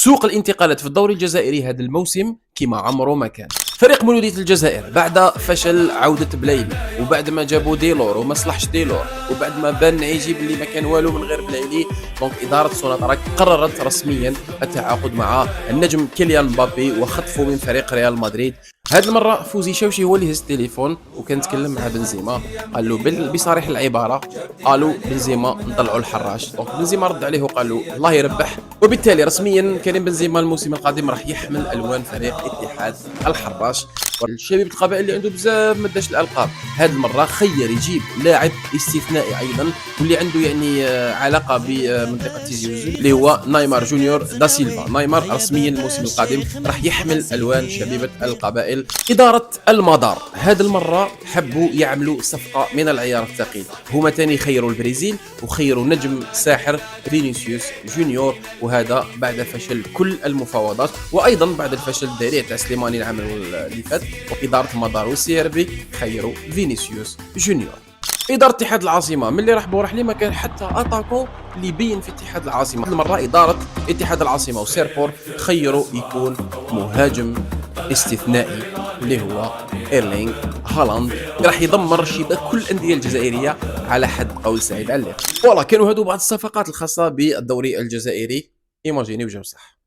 سوق الانتقالات في الدوري الجزائري هذا الموسم كما عمره ما كان. فريق مولودية الجزائر بعد فشل عودة بلايلي، وبعد ما جابوا ديلور وما صلحش ديلور، وبعد ما بان نعيجي باللي ما كان والو من غير بلايلي، دونك إدارة سوناطراك قررت رسميا التعاقد مع النجم كيليان مبابي وخطفه من فريق ريال مدريد. هذه المرة فوزي شاوشي هو اللي هز التليفون وكان تكلم مع بنزيما، قال له بصريح العبارة، قالوا بنزيما نطلعوا الحراش. دونك بنزيما رد عليه وقال له الله يربح. وبالتالي رسميا كريم بنزيما الموسم القادم راح يحمل الوان فريق اتحاد الحراش. الشبيب القبائل اللي عنده بزاف ما داش الالقاب، هذه المره خير يجيب لاعب استثنائي ايضا واللي عنده يعني علاقه بمنطقه تيزي وزول، اللي هو نايمار جونيور دا سيلفا. نايمار رسميا الموسم القادم راح يحمل الوان شبيبه القبائل. اداره المدار هذه المره حبوا يعملوا صفقه من العيار الثقيل، هما ثاني خيروا البرازيل وخيروا نجم ساحر فينيسيوس جونيور، وهذا بعد فشل كل المفاوضات وايضا بعد الفشل الذريع تاع سليماني العام اللي فات. وإدارة مدار والسي ار بي خيروا فينيسيوس جونيور. إدارة اتحاد العاصمة من اللي راح لي ما كان حتى اتاكو اللي يبين في اتحاد العاصمة. المرة إدارة اتحاد العاصمة وسيربور خيروا يكون مهاجم استثنائي اللي هو ايرلينغ هالاند، راح يدمر شباك كل الأندية الجزائرية على حد قول سعيد علي. فوالا كانوا هادو بعض الصفقات الخاصة بالدوري الجزائري. ايماجيني وجاو صح.